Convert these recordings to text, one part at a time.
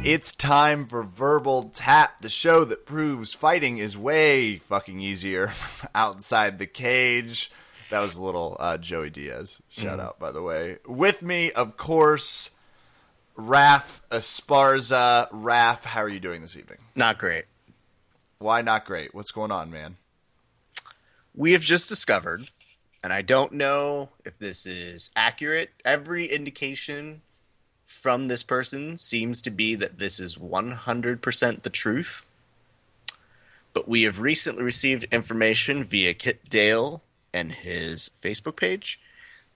It's time for Verbal Tap, the show that proves fighting is way fucking easier outside the cage. That was a little Joey Diaz shout out, by the way. With me, of course, Raf Esparza. Raf, how are you doing this evening? Not great. Why not great? What's going on, man? We have just discovered, and I don't know if this is accurate, every indication from this person seems to be that this is 100% the truth. But we have recently received information via Kit Dale and his Facebook page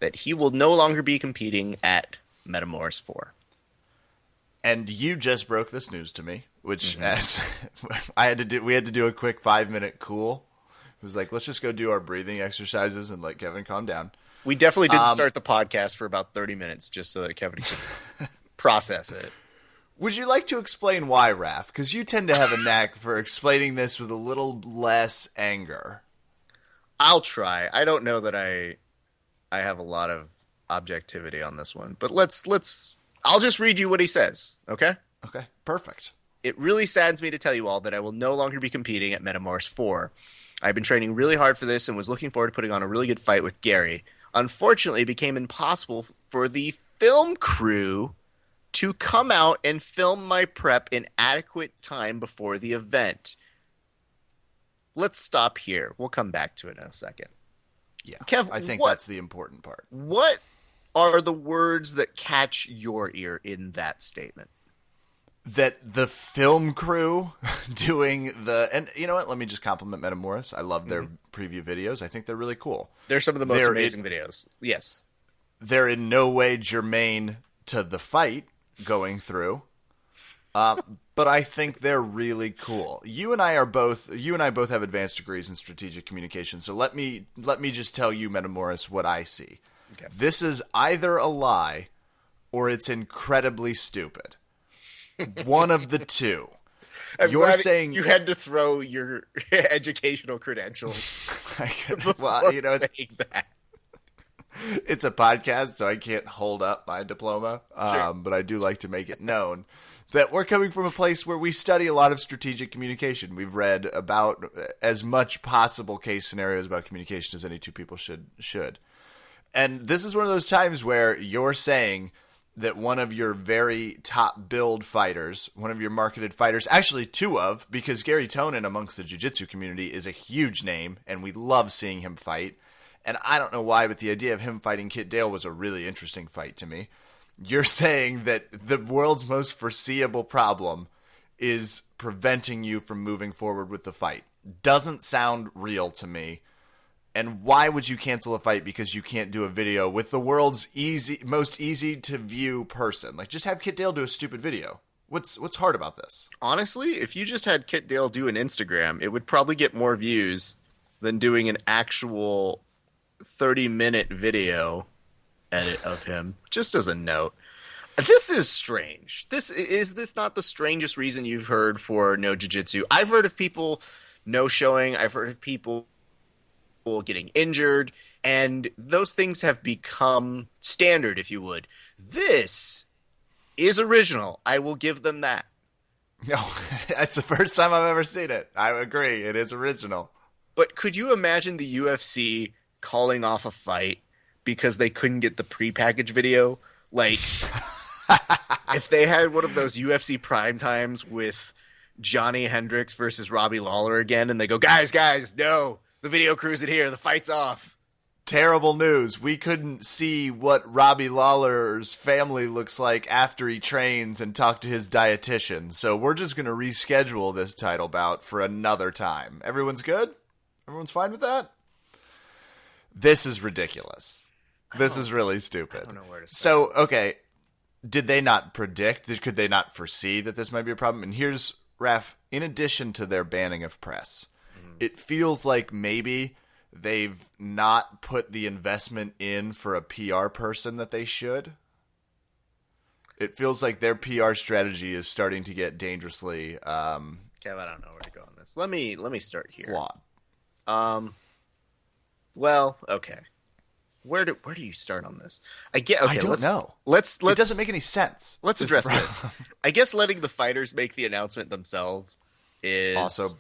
that he will no longer be competing at Metamoris 4. And you just broke this news to me, which as we had to do a quick 5-minute cool. It was like, let's just go do our breathing exercises and let Kevin calm down. We definitely didn't start the podcast for about 30 minutes just so that Kevin could process it. Would you like to explain why, Raf? Because you tend to have a knack for explaining this with a little less anger. I'll try. I don't know that I have a lot of objectivity on this one, but I'll just read you what he says, okay? Okay, perfect. It really saddens me to tell you all that I will no longer be competing at Metamoris 4. I've been training really hard for this and was looking forward to putting on a really good fight with Gary. Unfortunately, it became impossible for the film crew to come out and film my prep in adequate time before the event. Let's stop here. We'll come back to it in a second. Yeah, Kev, I think that's the important part. What are the words that catch your ear in that statement? That the film crew doing and you know what? Let me just compliment Metamoris. I love their preview videos. I think they're really cool. They're some of the most amazing videos. Yes. They're in no way germane to the fight going through. But I think they're really cool. You and I both have advanced degrees in strategic communication. So let me just tell you, Metamoris, what I see. Okay. This is either a lie or it's incredibly stupid. One of the two. You're saying you had to throw your educational credentials before saying that. It's a podcast, so I can't hold up my diploma. Sure. But I do like to make it known that we're coming from a place where we study a lot of strategic communication. We've read about as much possible case scenarios about communication as any two people should. And this is one of those times where you're saying that one of your very top build fighters, one of your marketed fighters, actually two of, because Gary Tonin amongst the Jiujitsu community is a huge name, and we love seeing him fight. And I don't know why, but the idea of him fighting Kit Dale was a really interesting fight to me. You're saying that the world's most foreseeable problem is preventing you from moving forward with the fight. Doesn't sound real to me. And why would you cancel a fight because you can't do a video with the world's most easy to view person? Like, just have Kit Dale do a stupid video. What's hard about this? Honestly, if you just had Kit Dale do an Instagram, it would probably get more views than doing an actual 30-minute video edit of him. Just as a note. This is strange. Is this not the strangest reason you've heard for no jiu-jitsu? I've heard of people no showing. I've heard of people getting injured, and those things have become standard, if you would. This is original. I will give them that. No, that's the first time I've ever seen it. I agree. It is original. But could you imagine the UFC calling off a fight because they couldn't get the prepackaged video? Like, if they had one of those UFC prime times with Johnny Hendricks versus Robbie Lawler again, and they go, guys, no. The video crew's in here. The fight's off. Terrible news. We couldn't see what Robbie Lawler's family looks like after he trains and talk to his dietitian. So we're just going to reschedule this title bout for another time. Everyone's good? Everyone's fine with that? This is ridiculous. This is really stupid. I don't know where to start. So, okay, did they not predict? Could they not foresee that this might be a problem? And here's, Raf, in addition to their banning of press, it feels like maybe they've not put the investment in for a PR person that they should. It feels like their PR strategy is starting to get dangerously Kev, I don't know where to go on this. Let me start here. Flawed. Well, okay. where do you start on this? Okay, I don't know. Let's It doesn't make any sense. Let's address this. I guess letting the fighters make the announcement themselves is Also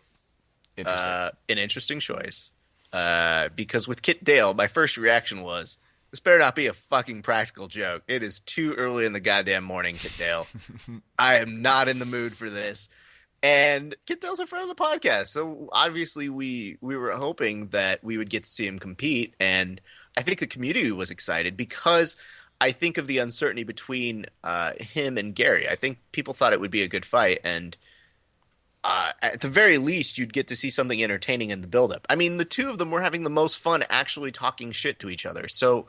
interesting. an interesting choice. Because with Kit Dale, my first reaction was, this better not be a fucking practical joke. It is too early in the goddamn morning, Kit Dale. I am not in the mood for this. And Kit Dale's a friend of the podcast, so obviously we were hoping that we would get to see him compete, and I think the community was excited because I think of the uncertainty between him and Gary. I think people thought it would be a good fight, and at the very least, you'd get to see something entertaining in the build-up. I mean, the two of them were having the most fun actually talking shit to each other. So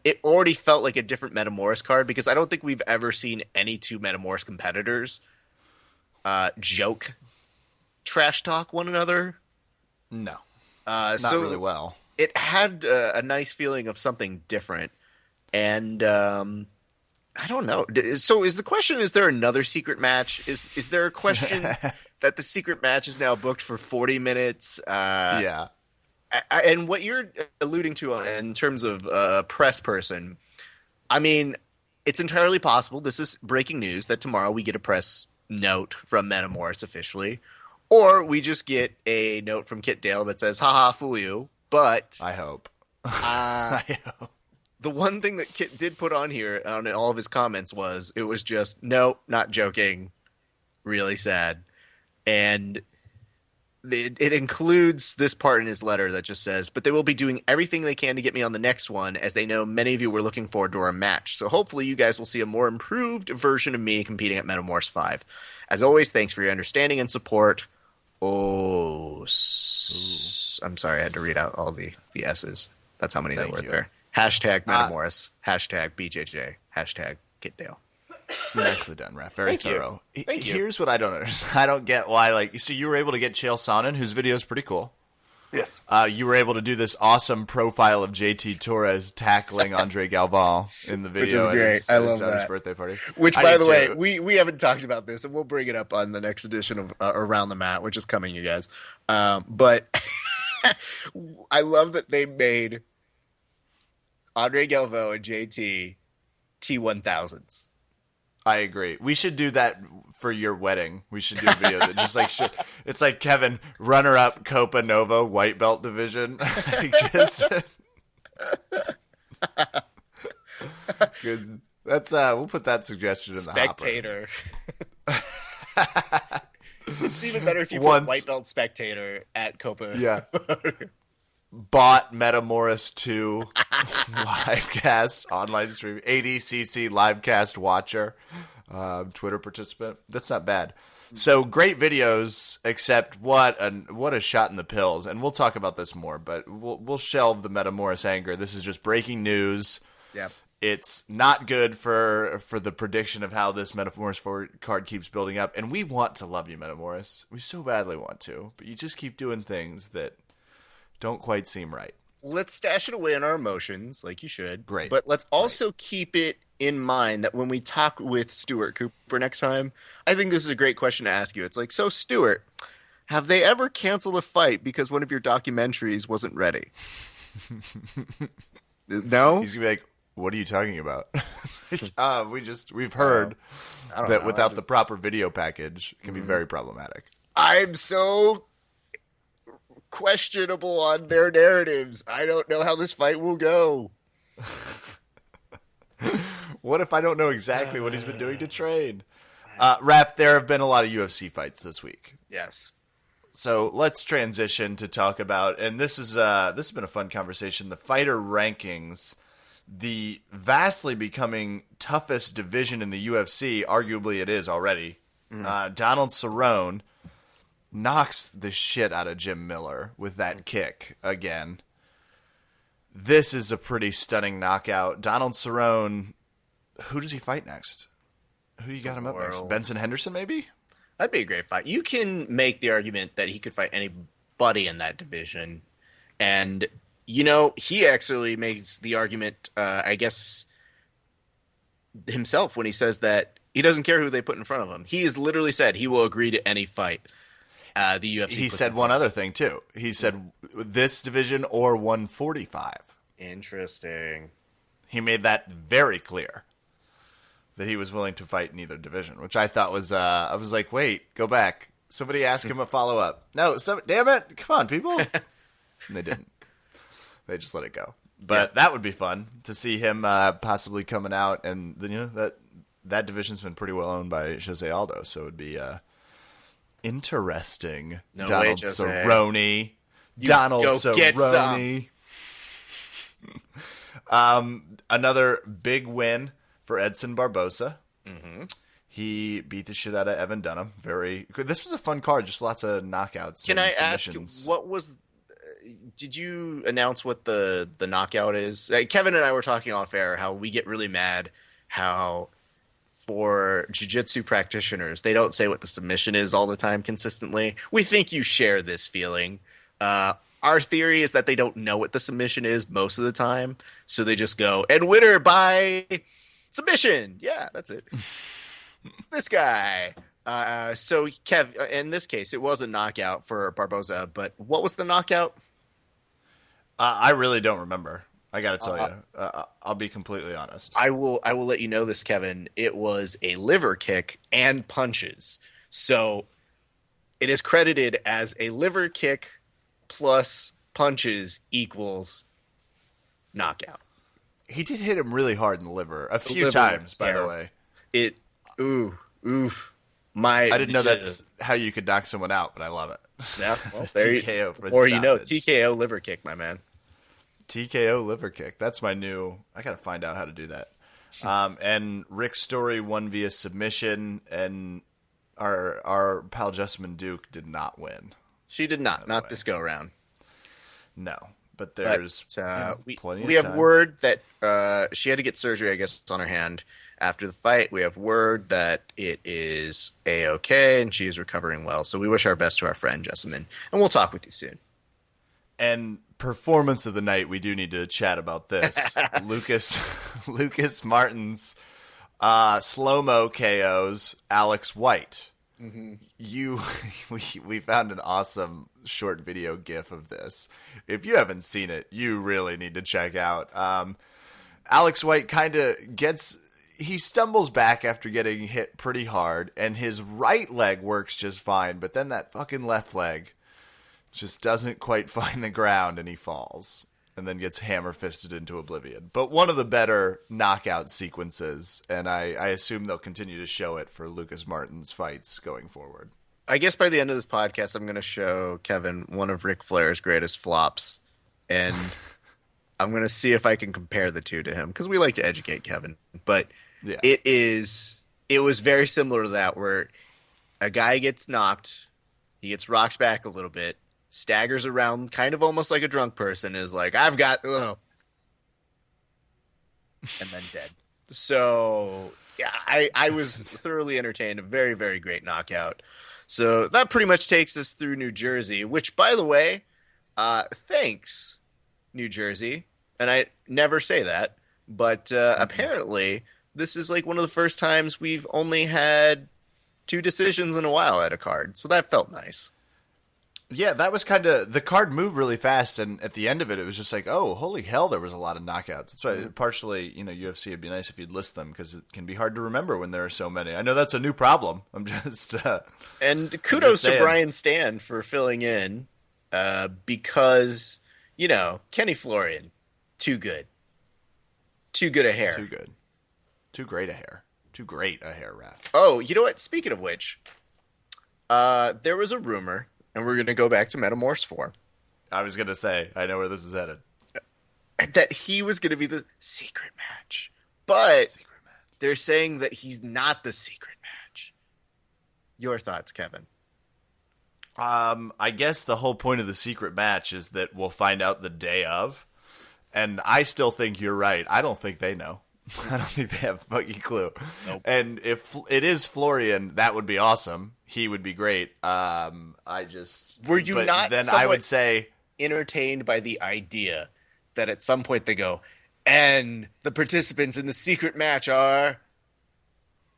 it already felt like a different Metamoris card because I don't think we've ever seen any two Metamoris competitors joke, trash talk one another. No. Not Not really well. It had a nice feeling of something different. And I don't know. So is the question, is there another secret match? Is there a question that the secret match is now booked for 40 minutes? Yeah. And what you're alluding to in terms of a press person, I mean, it's entirely possible. This is breaking news that tomorrow we get a press note from Metamoris officially, or we just get a note from Kit Dale that says, haha, fool you. But I hope. I hope. The one thing that Kit did put on here on all of his comments was, it was just, nope, not joking, really sad. And it includes this part in his letter that just says, but they will be doing everything they can to get me on the next one, as they know many of you were looking forward to our match. So hopefully you guys will see a more improved version of me competing at Metamoris 5. As always, thanks for your understanding and support. I'm sorry, I had to read out all the S's. That's how many there were there. Hashtag Metamoris, hashtag BJJ, hashtag Kit Dale. Nicely done, Raf. Very thorough. Thank you. Here's what I don't understand. I don't get why, so you were able to get Chael Sonnen, whose video is pretty cool. Yes. You were able to do this awesome profile of JT Torres tackling Andre Galvão in the video. Which is great. I love that. His birthday party. Which, by the way, we haven't talked about this, and we'll bring it up on the next edition of Around the Mat, which is coming, you guys. But I love that they made Andre Galvão and JT T1000s. I agree. We should do that for your wedding. We should do a video that just like it's like Kevin, runner-up Copa Nova white belt division. Good. That's we'll put that suggestion in Spectator. the hopper. It's even better if you put white belt Spectator at Copa. Yeah. Bought Metamoris 2 livecast online stream, ADCC livecast watcher, Twitter participant. That's not bad. So great videos, except what a shot in the pills. And we'll talk about this more, but we'll shelve the Metamoris anger. This is just breaking news. Yeah. It's not good for the prediction of how this Metamoris card keeps building up. And we want to love you, Metamoris. We so badly want to, but you just keep doing things that don't quite seem right. Let's stash it away in our emotions, like you should. Great. But let's also keep it in mind that when we talk with Stuart Cooper next time, I think this is a great question to ask you. It's like, so Stuart, have they ever canceled a fight because one of your documentaries wasn't ready? No? He's going to be like, what are you talking about? We've heard that without the proper video package, it can be very problematic. I'm so questionable on their narratives. I don't know how this fight will go. What if I don't know exactly what he's been doing to train? Raf, there have been a lot of UFC fights this week. Yes. So let's transition to talk about, and this has been a fun conversation, the fighter rankings, the vastly becoming toughest division in the UFC. Arguably it is already. Donald Cerrone knocks the shit out of Jim Miller with that kick again. This is a pretty stunning knockout. Donald Cerrone, who does he fight next? Who you got him up next? Benson Henderson, maybe? That'd be a great fight. You can make the argument that he could fight anybody in that division. And, he actually makes the argument, I guess, himself when he says that he doesn't care who they put in front of him. He has literally said he will agree to any fight. The UFC. He said one other thing too. He said this division or 145. Interesting. He made that very clear that he was willing to fight in either division, which I thought was, I was like, wait, go back. Somebody ask him a follow-up. No, damn it. Come on, people. And they didn't. They just let it go. But that would be fun to see him possibly coming out. And then, that division's been pretty well owned by Jose Aldo, so it would be interesting. No Donald way, Jose. Cerrone. Donald Cerrone. Another big win for Edson Barbosa. Mm-hmm. He beat the shit out of Evan Dunham. This was a fun card. Just lots of knockouts. Can I ask you, what was? Did you announce what the knockout is? Kevin and I were talking off air how we get really mad how for jiu-jitsu practitioners they don't say what the submission is all the time consistently. We think you share this feeling. Our theory is that they don't know what the submission is most of the time, so they just go and winner by submission. Yeah, that's it. This guy. So, Kev, in this case, it was a knockout for Barboza, but what was the knockout? I really don't remember. I got to tell you. I'll be completely honest. I will let you know this, Kevin. It was a liver kick and punches. So, it is credited as a liver kick plus punches equals knockout. He did hit him really hard in the liver a few times, by the way. Oof. I didn't know that's how you could knock someone out, but I love it. Yeah, well, TKO TKO liver kick, my man. TKO liver kick. That's my new. I got to find out how to do that. And Rick's Story won via submission, and our pal Jessamine Duke did not win. She did not this go around. No, but there's plenty. We have word that she had to get surgery, I guess, on her hand. After the fight, we have word that it is A-OK and she is recovering well. So we wish our best to our friend, Jessamine. And we'll talk with you soon. And performance of the night, we do need to chat about this. Lucas Martin's slow-mo KOs Alex White. Mm-hmm. We found an awesome short video GIF of this. If you haven't seen it, you really need to check out. Alex White kind of he stumbles back after getting hit pretty hard, and his right leg works just fine, but then that fucking left leg just doesn't quite find the ground, and he falls, and then gets hammer-fisted into oblivion. But one of the better knockout sequences, and I assume they'll continue to show it for Lucas Martin's fights going forward. I guess by the end of this podcast, I'm going to show Kevin one of Ric Flair's greatest flops, and I'm going to see if I can compare the two to him, because we like to educate Kevin, but... Yeah. It was very similar to that, where a guy gets knocked, he gets rocked back a little bit, staggers around kind of almost like a drunk person, is like, I've got, and then dead. So, yeah, I was thoroughly entertained. A very, very great knockout. So that pretty much takes us through New Jersey, which, by the way, thanks, New Jersey. And I never say that, but apparently... This is like one of the first times we've only had 2 decisions in a while at a card. So that felt nice. Yeah, that was kind of... The card moved really fast, and at the end of it, it was just like, oh, holy hell, there was a lot of knockouts. That's why partially, UFC, it'd be nice if you'd list them, because it can be hard to remember when there are so many. I know that's a new problem. I'm just... and kudos to Brian Stan for filling in, because, Kenny Florian, too good. Too good a hair. Too good. Too great a hair. Too great a hair, Raf. Oh, you know what? Speaking of which, there was a rumor, and we're going to go back to Metamoris 4. I was going to say, I know where this is headed. That he was going to be the secret match. But they're saying that he's not the secret match. Your thoughts, Kevin? I guess the whole point of the secret match is that we'll find out the day of. And I still think you're right. I don't think they know. I don't think they have a fucking clue. Nope. And if it is Florian, that would be awesome. He would be great. Were you not then I would say entertained by the idea that at some point they go, and the participants in the secret match are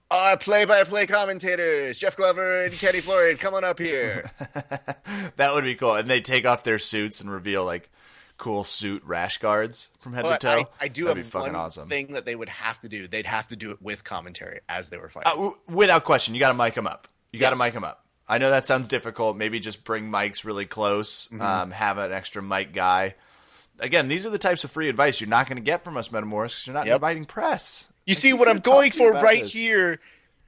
play-by-play commentators, Jeff Glover and Kenny Florian, come on up here. That would be cool. And they take off their suits and reveal, like, cool suit rash guards from head Well, to toe. I do That'd have be fucking one awesome. thing that they would have to do. They'd have to do it with commentary as they were fighting. Without question, you got to mic them up. You got to mic them up. I know that sounds difficult. Maybe just bring mics really close. Have an extra mic guy. Again, these are the types of free advice you're not going to get from us, Metamoris, because you're not inviting press. You see, what I'm going for right here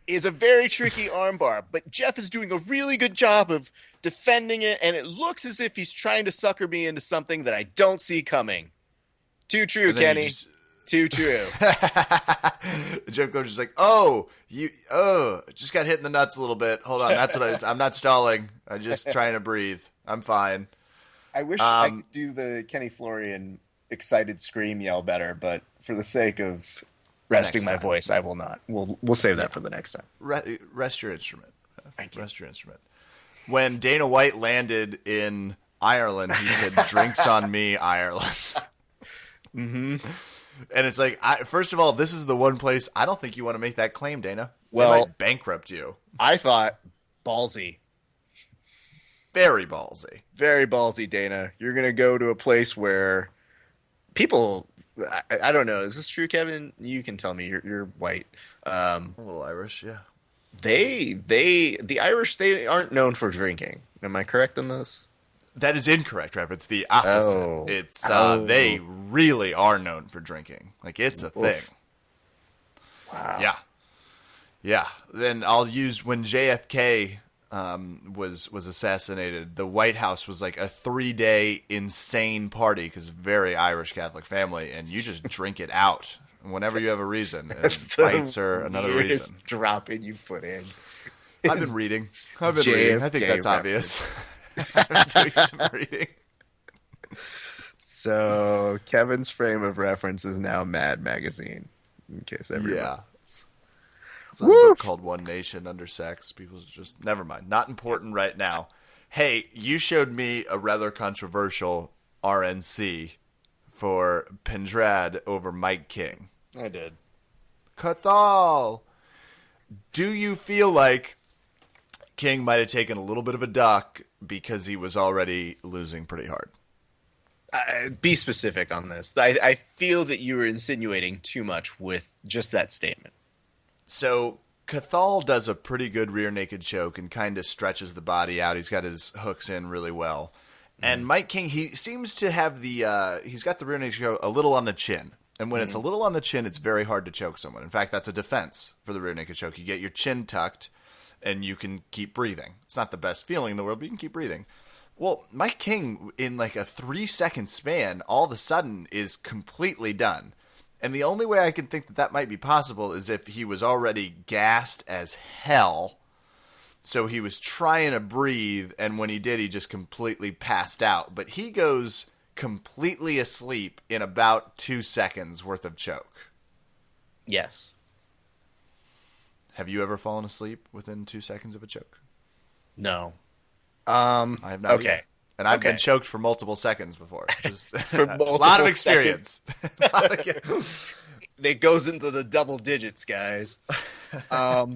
is a very tricky armbar, but Jeff is doing a really good job of defending it, and it looks as if he's trying to sucker me into something that I don't see coming. Too true, Kenny. Too true. The gym coach is like, just got hit in the nuts a little bit. Hold on, that's what I'm not stalling. I'm just trying to breathe. I'm fine. I wish I could do the Kenny Florian excited scream yell better, but for the sake of resting my voice, I will not. We'll save that for the next time. Rest your instrument. Rest your instrument. When Dana White landed in Ireland, he said, "Drinks on me, Ireland." Mm-hmm. And it's like, first of all, this is the one place I don't think you want to make that claim, Dana. Well, they might bankrupt you. I thought ballsy. Very ballsy. Very ballsy, Dana. You're going to go to a place where people, I don't know. Is this true, Kevin? You can tell me. You're white. A little Irish, yeah. The Irish, they aren't known for drinking. Am I correct on this? That is incorrect, Raf. It's the opposite. They really are known for drinking. Like, it's a thing. Wow. Yeah. Yeah. Then I'll use when JFK was assassinated, the White House was like a 3-day insane party because very Irish Catholic family, and you just drink it out whenever you have a reason. And fights are another reason. Drop in you put in. I've been reading. I think that's obvious. I'm doing some reading. So Kevin's frame of reference is now Mad Magazine. In case everyone. Yeah. It's a book called One Nation Under Sex. People just never mind. Not important right now. Hey, you showed me a rather controversial RNC for Pendrad over Mike King. I did. Cathal. Do you feel like King might have taken a little bit of a duck because he was already losing pretty hard? Be specific on this. I feel that you were insinuating too much with just that statement. So Cathal does a pretty good rear naked choke and kind of stretches the body out. He's got his hooks in really well. And Mike King, he seems to have he's got the rear naked choke a little on the chin. And when it's a little on the chin, it's very hard to choke someone. In fact, that's a defense for the rear naked choke. You get your chin tucked and you can keep breathing. It's not the best feeling in the world, but you can keep breathing. Well, Mike King, in like a 3-second span, all of a sudden is completely done. And the only way I can think that might be possible is if he was already gassed as hell. So he was trying to breathe, and when he did, he just completely passed out. But he goes completely asleep in about 2 seconds worth of choke. Yes. Have you ever fallen asleep within 2 seconds of a choke? No. I have not. Okay. Either. And I've been choked for multiple seconds before. Just for multiple a lot of experience. It goes into the double digits, guys. I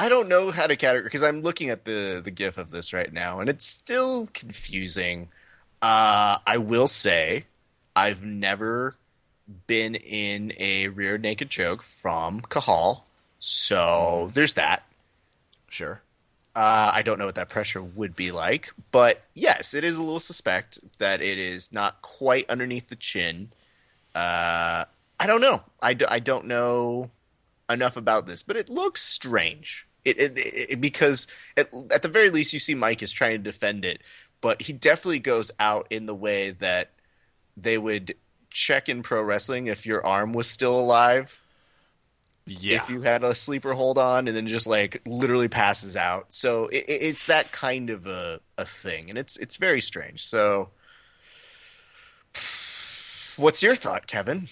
don't know how to categorize, because I'm looking at the GIF of this right now, and it's still confusing. I will say I've never been in a rear naked choke from Cahal, so there's that. Sure. I don't know what that pressure would be like, but yes, it is a little suspect that it is not quite underneath the chin. I don't know. I don't know enough about this, but it looks strange. Because at the very least, you see Mike is trying to defend it, but he definitely goes out in the way that they would check in pro wrestling if your arm was still alive. Yeah. If you had a sleeper hold on and then just like literally passes out. So it's that kind of a thing. And it's very strange. So what's your thought, Kevin?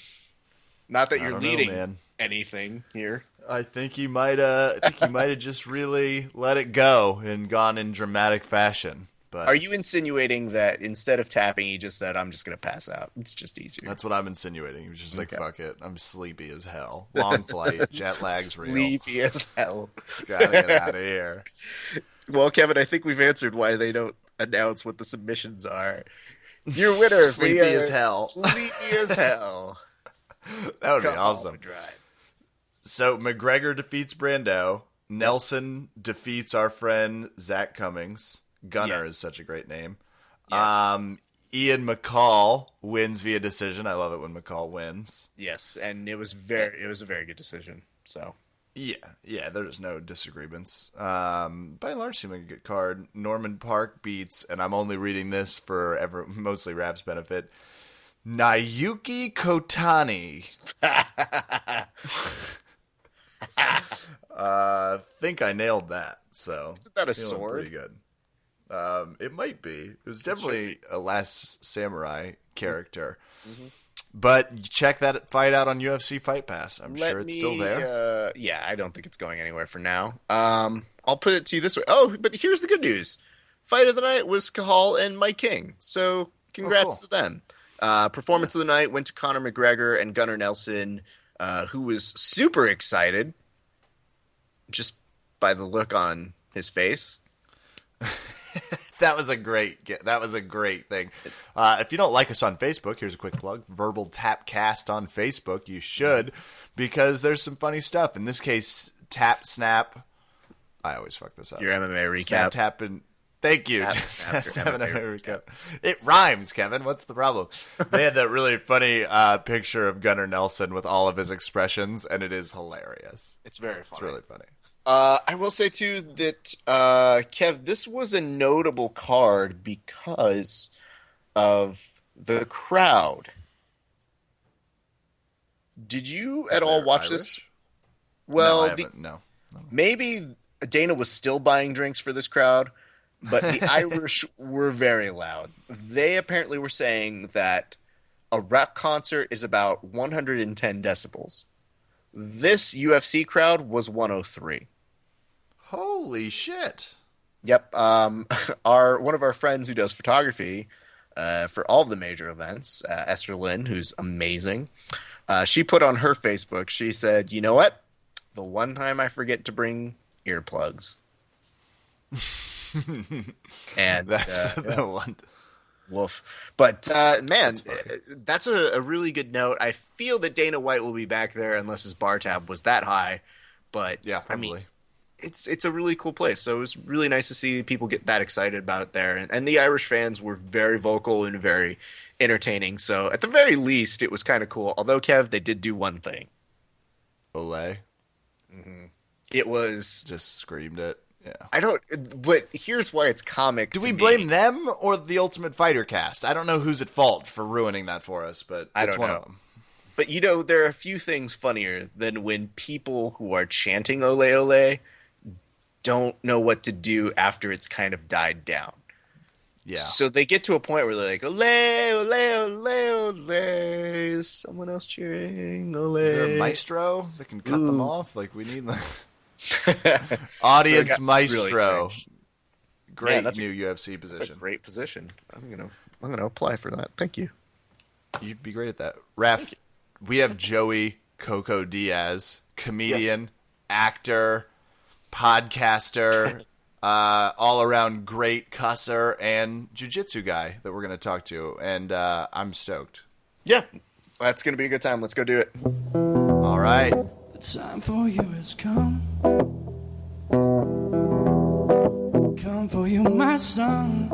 Not that you're leading anything here. I think he might have just really let it go and gone in dramatic fashion. But are you insinuating that instead of tapping, he just said, "I'm just going to pass out. It's just easier"? That's what I'm insinuating. He was just like, "Fuck it, I'm sleepy as hell. Long flight, jet lag's real. Sleepy as hell. Gotta get out of here." Well, Kevin, I think we've answered why they don't announce what the submissions are. Your winner. Sleepy as hell. Sleepy as hell. That would be Come awesome. on, drive. So McGregor defeats Brando. Nelson defeats our friend Zach Cummings. Gunner is such a great name. Yes. Ian McCall wins via decision. I love it when McCall wins. Yes, and it was a very good decision. So Yeah, there's no disagreements. By and large, seemed like a good card. Norman Park beats, and I'm only reading this for mostly Rap's benefit, Nayuki Kotani. Think I nailed that. So isn't that a feeling sword? pretty good. It might be. It was definitely a Last Samurai character. Mm-hmm. But check that fight out on UFC Fight Pass. I'm sure it's still there. Yeah, I don't think it's going anywhere for now. I'll put it to you this way. Oh, but here's the good news. Fight of the night was Cahal and Mike King. So congrats to them. Performance of the night went to Conor McGregor and Gunnar Nelson, who was super excited just by the look on his face. That was a great thing. If you don't like us on Facebook, here's a quick plug. Verbal Tapcast on Facebook. You should, because there's some funny stuff. In this case, Tap Snap. I always fuck this up. Your MMA recap. Snap, tap, and thank you. MMA recap. It rhymes, Kevin. What's the problem? They had that really funny picture of Gunnar Nelson with all of his expressions, and it is hilarious. It's very funny. It's really funny. I will say, too, that, Kev, this was a notable card because of the crowd. Did you at all watch this? Well, no. Maybe Dana was still buying drinks for this crowd, but the Irish were very loud. They apparently were saying that a rap concert is about 110 decibels. This UFC crowd was 103. Holy shit. Yep. One of our friends who does photography for all of the major events, Esther Lynn, who's amazing, she put on her Facebook, she said, you know what? The one time I forget to bring earplugs. And that's the one. Woof. But, man, that's a really good note. I feel that Dana White will be back there unless his bar tab was that high. But, yeah, probably. I mean, it's a really cool place. So it was really nice to see people get that excited about it there. And the Irish fans were very vocal and very entertaining. So at the very least, it was kind of cool. Although, Kev, they did do one thing. Olay? Mm-hmm. It was... Just screamed it. Yeah. But here's why it's comic. Do we blame them or the Ultimate Fighter cast? I don't know who's at fault for ruining that for us, but it's one of them. But, there are a few things funnier than when people who are chanting ole ole don't know what to do after it's kind of died down. Yeah. So they get to a point where they're like, ole, ole, ole, ole. Is someone else cheering? Ole. Is there a maestro that can cut them off? Like, we need audience maestro. Really great new UFC position. That's a great position. I'm gonna apply for that. Thank you. You'd be great at that. Raf, we have Joey Coco Diaz, comedian, actor, podcaster, all around great cusser and jiu-jitsu guy that we're going to talk to, and I'm stoked. Yeah, that's going to be a good time. Let's go do it. All right. The time for you has come. Come for you, my son.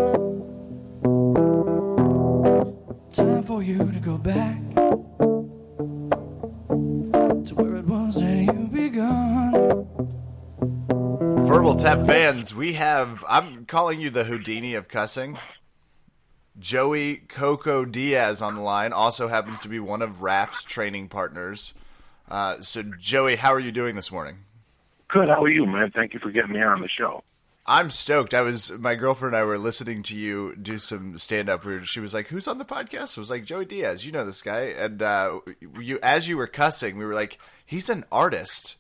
Time for you to go back to where it was that you begun. Verbal Tap fans, I'm calling you the Houdini of cussing. Joey Coco Diaz on the line, also happens to be one of Raf's training partners. So, Joey, how are you doing this morning? Good. How are you, man? Thank you for getting me on the show. I'm stoked. My girlfriend and I were listening to you do some stand-up. She was like, who's on the podcast? I was like, Joey Diaz. You know this guy. And as you were cussing, we were like, he's an artist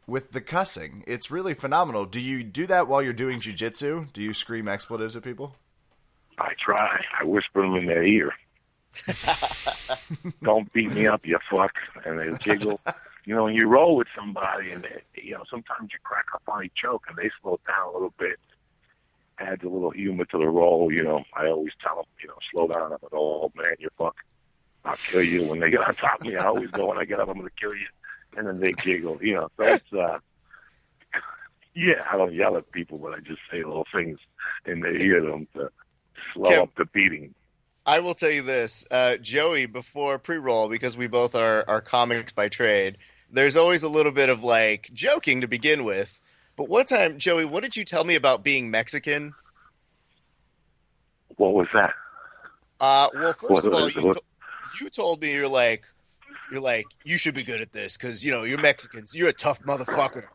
with the cussing. It's really phenomenal. Do you do that while you're doing jiu-jitsu? Do you scream expletives at people? I try. I whisper them in their ear. Don't beat me up, you fuck. And they giggle. When you roll with somebody and sometimes you crack up on each joke and they slow down a little bit. adds a little humor to the role. I always tell them, slow down. I'm an old man. You fuck. I'll kill you. When they get on top of me, I always go, when I get up, I'm going to kill you. And then they giggle, So it's, yeah, I don't yell at people, but I just say little things in their ear to slow up the beating. I will tell you this, Joey, before pre-roll, because we both are comics by trade, there's always a little bit of like joking to begin with. But one time, Joey, what did you tell me about being Mexican? What was that? Well, first of all, you told me you're like, you should be good at this because, you're Mexicans. You're a tough motherfucker.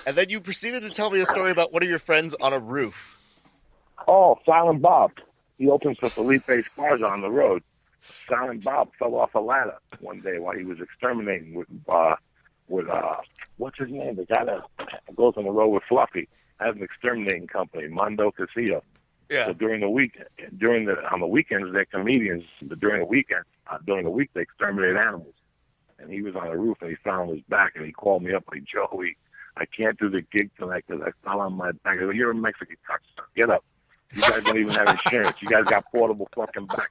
And then you proceeded to tell me a story about one of your friends on a roof. Oh, Silent Bob. He opens for Felipe Esparza on the road. Silent Bob fell off a ladder one day while he was exterminating with what's his name? The guy that goes on the road with Fluffy has an exterminating company, Mondo Castillo. Yeah. So during the week, on the weekends they're comedians, but during the week they exterminate animals. And he was on the roof and he fell on his back and he called me up like, Joey, I can't do the gig tonight because I fell on my back. I go, you're a Mexican cocksucker. Get up. You guys don't even have insurance. You guys got portable fucking backs.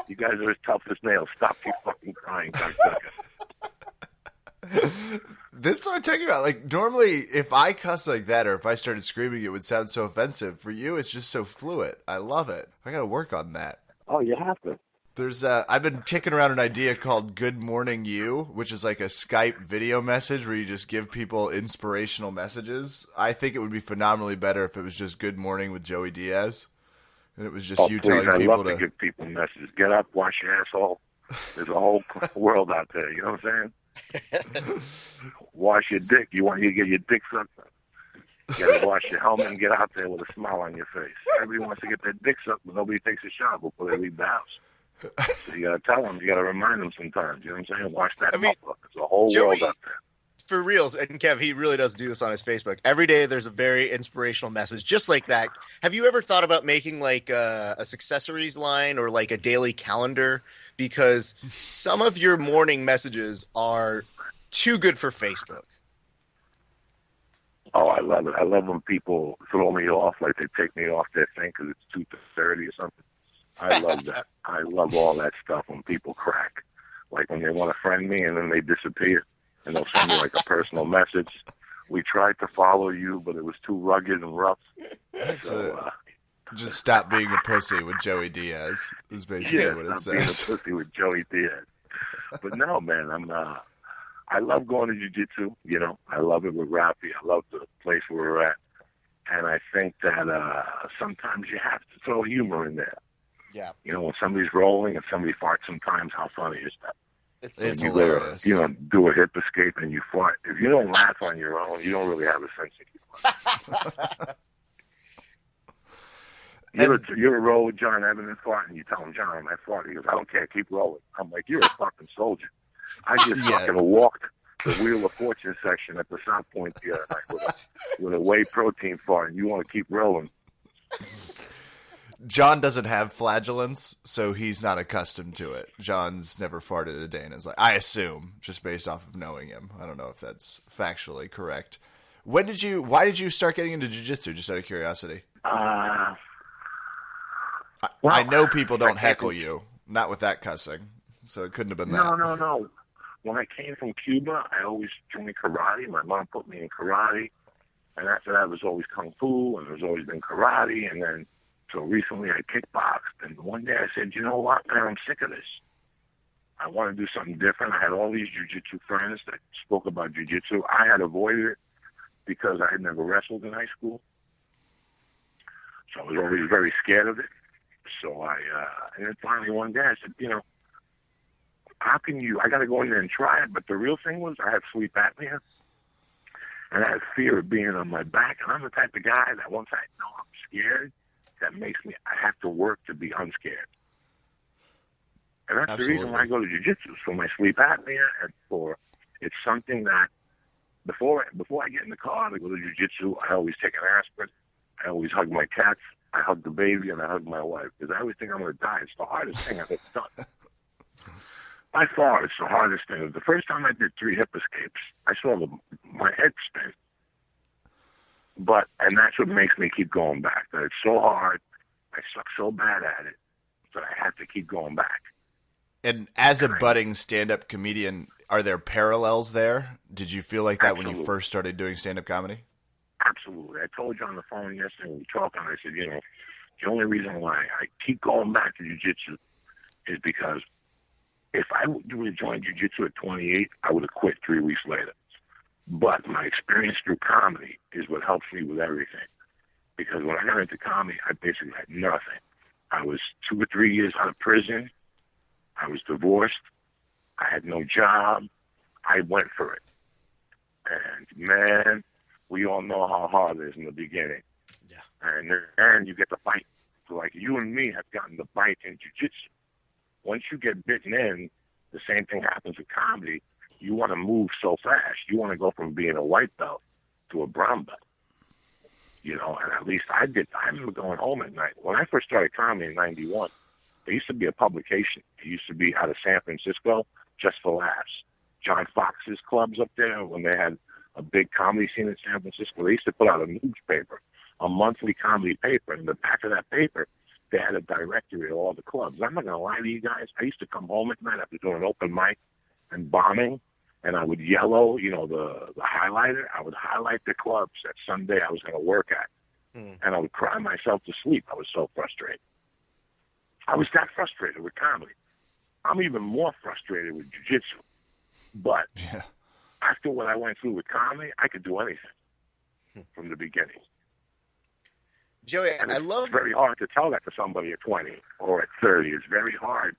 You guys are as tough as nails. Stop you fucking crying, cocksucker. This is what I'm talking about. Like, normally, if I cuss like that or if I started screaming, it would sound so offensive. For you, it's just so fluid. I love it. I got to work on that. Oh, you have to. There's I've been kicking around an idea called Good Morning You, which is like a Skype video message where you just give people inspirational messages. I think it would be phenomenally better if it was just Good Morning with Joey Diaz. And it was just you telling people I love to give people messages. Get up, wash your asshole. There's a whole world out there. You know what I'm saying? Wash your dick. You want you to get your dick sucked? You gotta wash your helmet and get out there with a smile on your face. Everybody wants to get their dick sucked, but nobody takes a shower before they leave the house. So you gotta tell them. You gotta remind them sometimes. You know what I'm saying? Wash that mouth up. There's a whole world out there. For reals, and Kev, he really does do this on his Facebook. Every day there's a very inspirational message, just like that. Have you ever thought about making like a accessories line or like a daily calendar? Because some of your morning messages are too good for Facebook. Oh, I love it. I love when people throw me off, like they take me off their thing because it's 2:30 or something. I love that. I love all that stuff when people crack. Like when they want to friend me and then they disappear. And they'll send me like a personal message. We tried to follow you, but it was too rugged and rough. So, just stop being a pussy with Joey Diaz is basically what it says. Being a pussy with Joey Diaz. But no, man, I love going to jiu-jitsu. I love it with Rafi. I love the place where we're at. And I think that sometimes you have to throw humor in there. Yeah. When somebody's rolling and somebody farts sometimes, how funny is that? It's hilarious. Do a hip escape and you fart. If you don't laugh on your own, you don't really have a sense of humor. You ever roll with John Evans and fart, and you tell him, John, I fart. He goes, I don't care, keep rolling. I'm like, you're a fucking soldier. I just fucking walked the Wheel of Fortune section at the South Point the other night with a whey protein fart, and you want to keep rolling. John doesn't have flagellants, so he's not accustomed to it. John's never farted a day in his life. I assume, just based off of knowing him. I don't know if that's factually correct. Why did you start getting into jiu-jitsu, just out of curiosity? Well, I know people don't heckle you, not with that cussing, so it couldn't have been that. No. When I came from Cuba, I always joined karate. My mom put me in karate, and after that it was always kung fu, and there's always been karate, and then so recently I kickboxed, and one day I said, you know what, man, I'm sick of this. I want to do something different. I had all these jiu-jitsu friends that spoke about jiu-jitsu. I had avoided it because I had never wrestled in high school. So I was always very scared of it. So and then finally one day I said, how can I got to go in there and try it. But the real thing was I had sleep apnea, and I had fear of being on my back. And I'm the type of guy that once I know I'm scared, that makes me, I have to work to be unscared. And that's the reason why I go to jiu-jitsu, for my sleep apnea, and it's something that before I get in the car to go to jiu-jitsu, I always take an aspirin. I always hug my cats. I hug the baby, and I hug my wife, because I always think I'm going to die. It's the hardest thing I've ever done. By far, it's the hardest thing. The first time I did 3 hip escapes, I saw my head spin. And that's what makes me keep going back. That it's so hard. I suck so bad at it that I have to keep going back. And as a budding stand-up comedian, are there parallels there? Did you feel like that Absolutely. when you first started doing stand-up comedy? Absolutely. I told you on the phone yesterday when we were talking, I said, the only reason why I keep going back to jiu-jitsu is because if I would have joined jiu-jitsu at 28, I would have quit 3 weeks later. But my experience through comedy is what helps me with everything. Because when I got into comedy, I basically had nothing. I was 2 or 3 years out of prison. I was divorced. I had no job. I went for it. And, man, we all know how hard it is in the beginning. Yeah. And you get the bite. So like you and me have gotten the bite in jiu-jitsu. Once you get bitten in, the same thing happens with comedy. You want to move so fast. You want to go from being a white belt to a brown belt. And at least I did. I remember going home at night. When I first started comedy in 91, there used to be a publication. It used to be out of San Francisco, Just for Laughs. John Fox's clubs up there, when they had a big comedy scene in San Francisco, they used to put out a newspaper, a monthly comedy paper. And in the back of that paper, they had a directory of all the clubs. I'm not going to lie to you guys. I used to come home at night after doing an open mic and bombing, and I would yellow, the highlighter. I would highlight the clubs that someday I was going to work at. And I would cry myself to sleep. I was so frustrated. I was that frustrated with comedy. I'm even more frustrated with jiu-jitsu. But after what I went through with comedy, I could do anything from the beginning. Joey, And I it's love... very hard to tell that to somebody at 20 or at 30. It's very hard.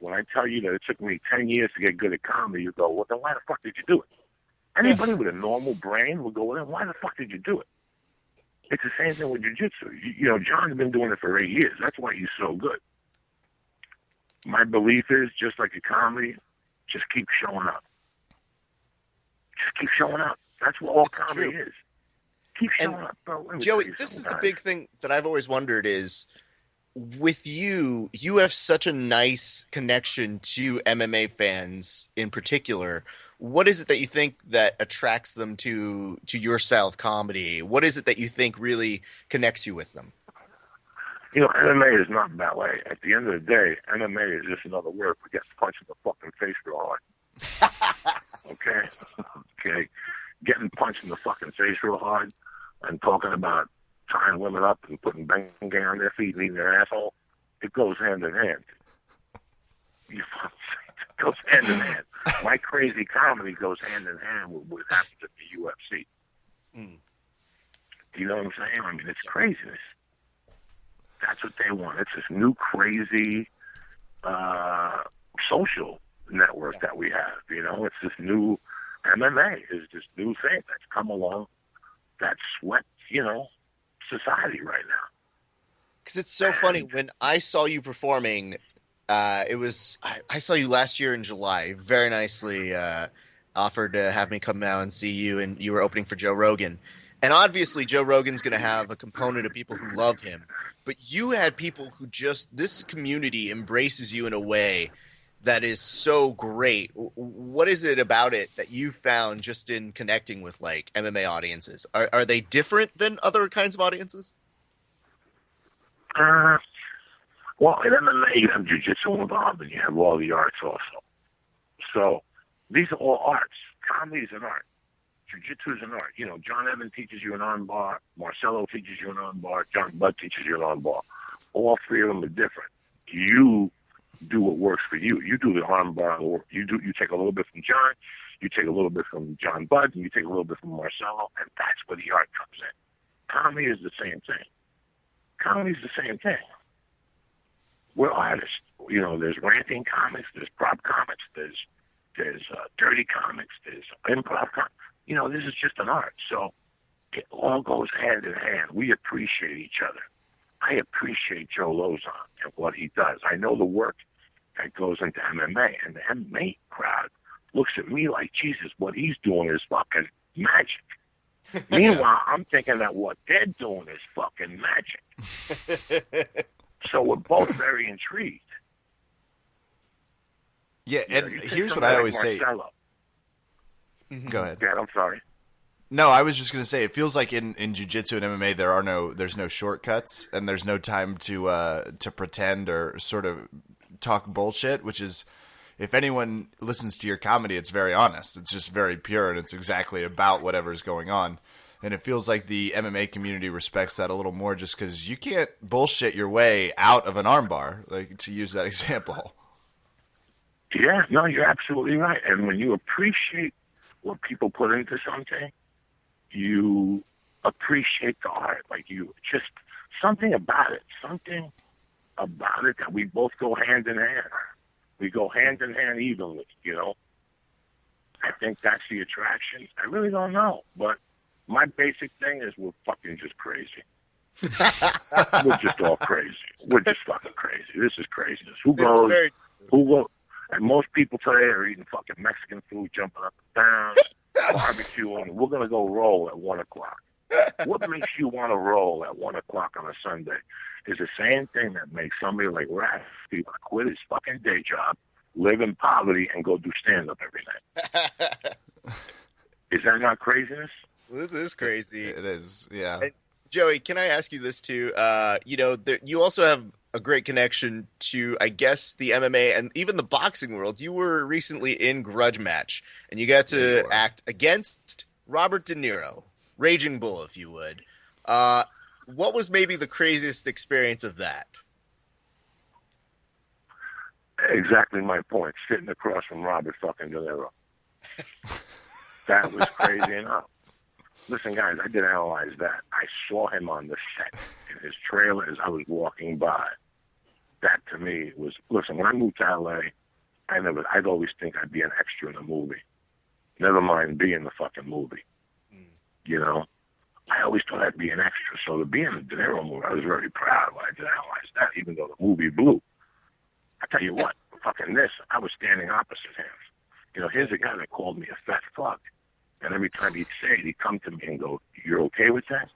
When I tell you that it took me 10 years to get good at comedy, you go, well, then why the fuck did you do it? Anybody with a normal brain would go, well, then why the fuck did you do it? It's the same thing with jiu-jitsu. John's been doing it for 8 years. That's why he's so good. My belief is, just like a comedy, just keep showing up. Just keep showing up. That's what all comedy is. Keep showing up, bro. Joey, this is the big thing that I've always wondered is, with you have such a nice connection to MMA fans in particular. What is it that you think that attracts them to your style of comedy? What is it that you think really connects you with them? MMA is not ballet. At the end of the day, MMA is just another word for getting punched in the fucking face real hard. Okay? Okay? Getting punched in the fucking face real hard and talking about tying women up and putting banging on their feet and eating their asshole, it goes hand in hand. It goes hand in hand. My crazy comedy goes hand in hand with what happens at the UFC. Do you know what I'm saying? I mean, it's craziness. That's what they want. It's this new crazy social network that we have. It's this new MMA is this new thing that's come along that swept, society right now. Because it's so funny. When I saw you performing, I saw you last year in July. Very nicely offered to have me come out and see you, and you were opening for Joe Rogan. And obviously, Joe Rogan's going to have a component of people who love him. But you had people who this community embraces you in a way that is so great. What is it about it that you found just in connecting with like MMA audiences? Are they different than other kinds of audiences? Well, in MMA, you have jiu-jitsu involved, and you have all the arts also. So these are all arts. Comedy is an art. Jiu-jitsu is an art. John Evans teaches you an arm bar. Marcelo teaches you an arm bar. John Budd teaches you an arm bar. All three of them are different. You do what works for you. You do the arm bar. You take a little bit from John. You take a little bit from John Budd, and you take a little bit from Marcelo, and that's where the art comes in. Comedy is the same thing. Comedy is the same thing. We're artists. There's ranting comics, there's prop comics, there's dirty comics, there's improv comics. This is just an art. So it all goes hand in hand. We appreciate each other. I appreciate Joe Lozon and what he does. I know the work that goes into MMA, and the MMA crowd looks at me like, Jesus, what he's doing is fucking magic. Meanwhile, I'm thinking that what they're doing is fucking magic. So we're both very intrigued. Yeah, and here's what I always say. Marcelo. Go ahead. Yeah, I'm sorry. No, I was just gonna say it feels like in jiu-jitsu and MMA there's no shortcuts and there's no time to pretend or sort of talk bullshit, which is, if anyone listens to your comedy, it's very honest. It's just very pure and it's exactly about whatever's going on. And it feels like the MMA community respects that a little more, just because you can't bullshit your way out of an armbar, like, to use that example. Yeah, no, you're absolutely right. And when you appreciate what people put into something, you appreciate the art. Like, you just, something about it that we both go hand in hand. We go hand in hand evenly, you know? I think that's the attraction. I really don't know, but my basic thing is we're fucking just crazy. We're just all crazy. We're just fucking crazy. This is craziness. Who goes? And most people today are eating fucking Mexican food, jumping up and down, barbecuing. We're going to go roll at 1 o'clock. What makes you want to roll at 1 o'clock on a Sunday is the same thing that makes somebody like Raf want to quit his fucking day job, live in poverty, and go do stand-up every night. Is that not craziness? This is crazy. It is, yeah. And Joey, can I ask you this too? You also have a great connection to, I guess, the MMA and even the boxing world. You were recently in Grudge Match, and you got to act against Robert De Niro, Raging Bull, if you would. What was maybe the craziest experience of that? Exactly my point. Sitting across from Robert fucking De Niro. That was crazy enough. Listen, guys, I did analyze that. I saw him on the set in his trailer as I was walking by. That, to me, was... Listen, when I moved to L.A., I'd always think I'd be an extra in a movie. Never mind be in the fucking movie. You know? I always thought I'd be an extra. So to be in the De Niro movie, I was very proud when I did analyze that, even though the movie blew. I tell you what, fucking this, I was standing opposite him. You know, here's a guy that called me a fat fuck. And every time he'd say it, he'd come to me and go, "You're okay with that?"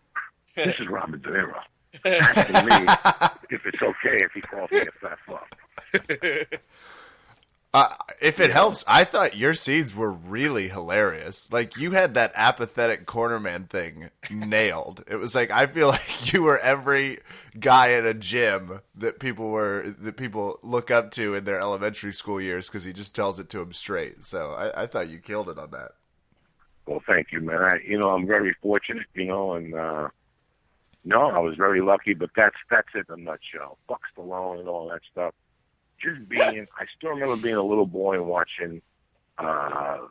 This is Robert De Niro. Asking me if it's okay if he calls me a fat fuck. If it helps, I thought your scenes were really hilarious. Like, you had that apathetic cornerman thing nailed. It was like, I feel like you were every guy at a gym that people look up to in their elementary school years because he just tells it to them straight. So I thought you killed it on that. Well, thank you, man. I'm very fortunate, and no, I was very lucky, but that's it in a nutshell. Fuck Stallone and all that stuff. I still remember being a little boy and watching, not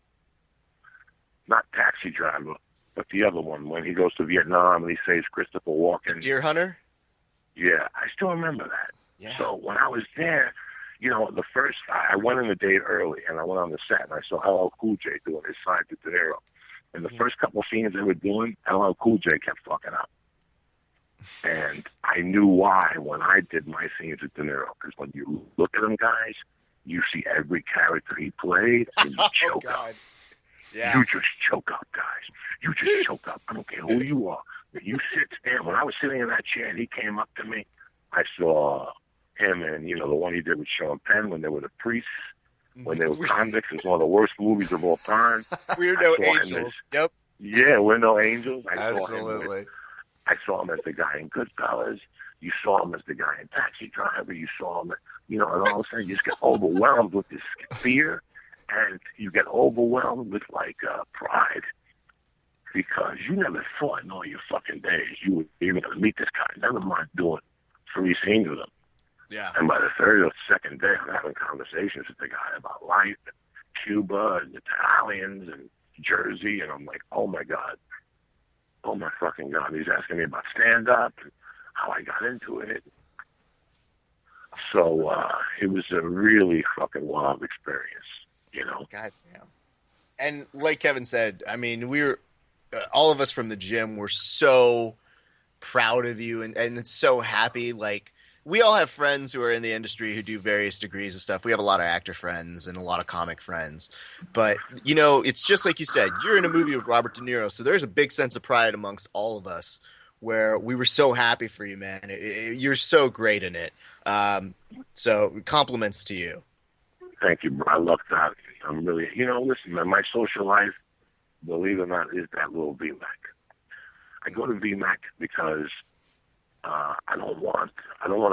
Taxi Driver, but the other one, when he goes to Vietnam and he saves Christopher Walken. Deer Hunter? Yeah, I still remember that. Yeah. So when I was there, I went in the date early, and I went on the set, and I saw LL Cool J doing his side to De Niro. And the first couple of scenes they were doing, LL Cool J kept fucking up. And I knew why when I did my scenes with De Niro, because when you look at him, guys, you see every character he played, and you choke up. Yeah. You just choke up, guys. You just choke up. I don't care who you are. But you stand. When I was sitting in that chair and he came up to me, I saw him and, the one he did with Sean Penn when they were the priests, when they were convicts. It's one of the worst movies of all time. We're No Angels. Yep. Yeah, We're No Angels. Absolutely. I saw him as the guy in Goodfellas. You saw him as the guy in Taxi Driver. You saw him, and all of a sudden you just get overwhelmed with this fear, and you get overwhelmed with, pride, because you never thought in all your fucking days you were going to meet this guy. Never mind doing 3 scenes with him. Yeah. And by the third or second day, I'm having conversations with the guy about life, and Cuba, and Italians, and Jersey, and I'm like, oh my God. Oh my fucking God. He's asking me about stand-up and how I got into it. So it was a really fucking wild experience, God damn. And like Kevin said, I mean, all of us from the gym were so proud of you and so happy. Like, we all have friends who are in the industry who do various degrees of stuff. We have a lot of actor friends and a lot of comic friends. But, it's just like you said, you're in a movie with Robert De Niro, so there's a big sense of pride amongst all of us where we were so happy for you, man. You're so great in it. So compliments to you. Thank you, bro. I love that. I'm really, listen, man, my social life believe it or not, is that little VMAC. I go to VMAC because I don't want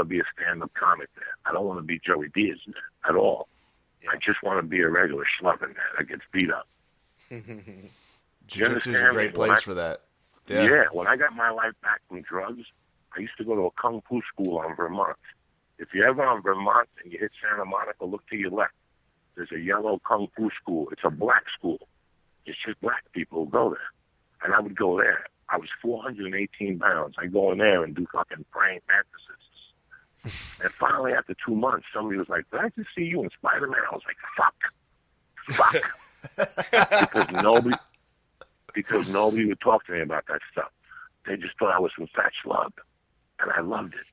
to be a stand-up comic there. I don't want to be Joey Diaz there at all. Yeah. I just want to be a regular schlub in there that gets beat up. Jiu-Jitsu is a great place for that. Yeah, when I got my life back from drugs, I used to go to a kung fu school on Vermont. If you're ever on Vermont and you hit Santa Monica, look to your left. There's a yellow kung fu school. It's a black school. It's just black people who go there. And I would go there. I was 418 pounds. I go in there and do fucking praying mantises. And finally, after 2 months, somebody was like, did I just see you in Spider-Man? I was like, fuck. because nobody would talk to me about that stuff. They just thought I was some fat schlub. And I loved it.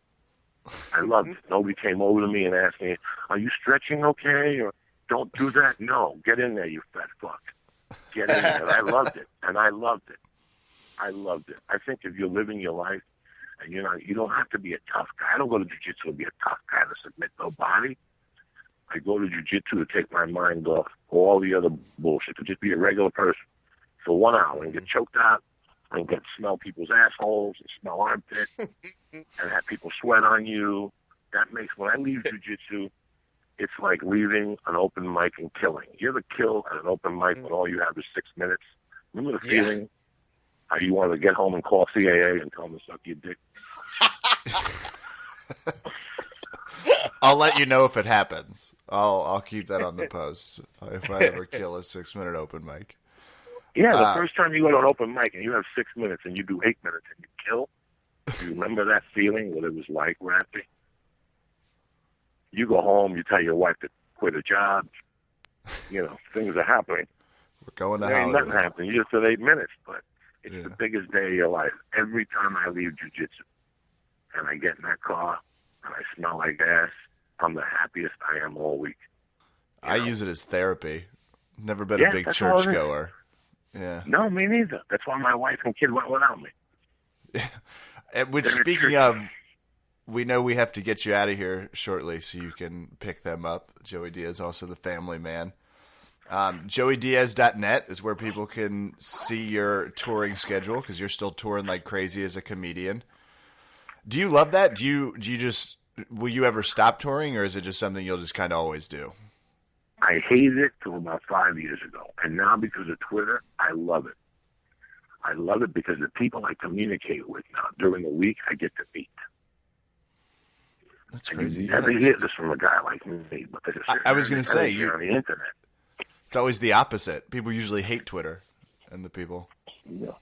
I loved it. Nobody came over to me and asked me, are you stretching okay? Or don't do that. No, get in there, you fat fuck. Get in there. And I loved it. I think if you're living your life and you don't have to be a tough guy. I don't go to jiu-jitsu to be a tough guy to submit nobody. I go to jiu-jitsu to take my mind off all the other bullshit, to just be a regular person for 1 hour and get choked out and get smell people's assholes and smell armpits and have people sweat on you. That makes, when I leave jiu-jitsu, it's like leaving an open mic and killing. You ever kill at an open mic when all you have is 6 minutes? Remember the feeling? How you want to get home and call CAA and tell them to suck your dick? I'll let you know if it happens. I'll keep that on the post if I ever kill a 6-minute open mic. Yeah, the first time you go to an open mic and you have 6 minutes and you do 8 minutes and you kill, do you remember that feeling, what it was like, Rappy? You go home, you tell your wife to quit a job. Things are happening. We're going to There ain't Hollywood. nothing happening. You just did 8 minutes, but it's the biggest day of your life. Every time I leave jiu-jitsu and I get in that car and I smell like ass, I'm the happiest I am all week. I use it as therapy. Never been a big church goer. Yeah. No, me neither. That's why my wife and kid went without me. And which, speaking of, we know we have to get you out of here shortly so you can pick them up. Joey Diaz, also the family man. JoeyDiaz.net is where people can see your touring schedule because you're still touring like crazy as a comedian. Do you love that? Will you ever stop touring, or is it just something you'll just kind of always do? I hated it till about 5 years ago. And now because of Twitter, I love it. I love it because the people I communicate with now during the week, I get to meet. That's crazy. You never hear this from a guy like me. But I was going to say, on the internet. It's always the opposite. People usually hate Twitter and the people. Yeah.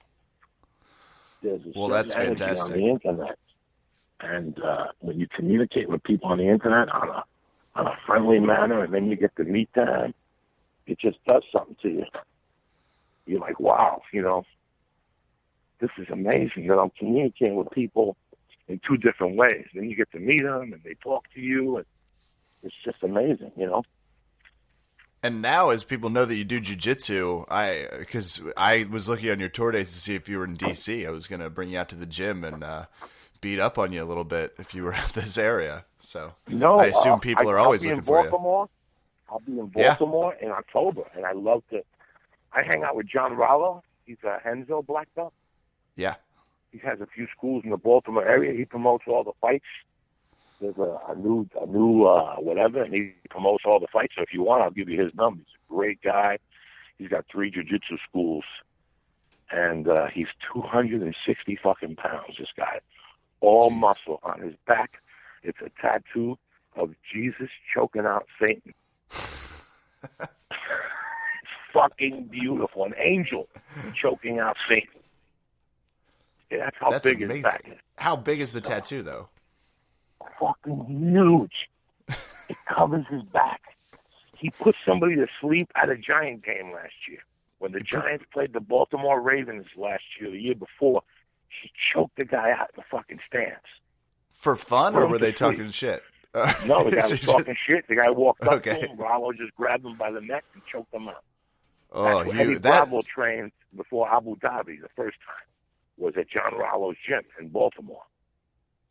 Well, that's fantastic. On the internet. And when you communicate with people on the internet on a friendly manner, and then you get to meet them, it just does something to you. You're like, wow, this is amazing. I'm communicating with people in two different ways. Then you get to meet them, and they talk to you, and it's just amazing, And now, as people know that you do jiu-jitsu, because I was looking on your tour days to see if you were in D.C. I was going to bring you out to the gym and beat up on you a little bit if you were at this area. So I assume people are always looking for you. I'll be in Baltimore in October, and I love to. I hang out with John Rollo. He's a Henzo black belt. Yeah. He has a few schools in the Baltimore area. He promotes all the fights. There's a new whatever, and he promotes all the fights. So if you want, I'll give you his number. He's a great guy. He's got 3 jiu-jitsu schools, and he's 260 fucking pounds. This guy, all muscle on his back. It's a tattoo of Jesus choking out Satan. It's fucking beautiful. An angel choking out Satan. Yeah, that's big amazing. His back is. How big is the tattoo, though? Fucking huge. It covers his back. He put somebody to sleep at a Giant game last year. When the Giants played the Baltimore Ravens last year, the year before, he choked the guy out in the fucking stands. For fun, or were they talking shit? No, the guy was talking shit. The guy walked up to him. Rollo just grabbed him by the neck and choked him out. Oh, Eddie Bravo trained before Abu Dhabi the first time. Was at John Rollo's gym in Baltimore.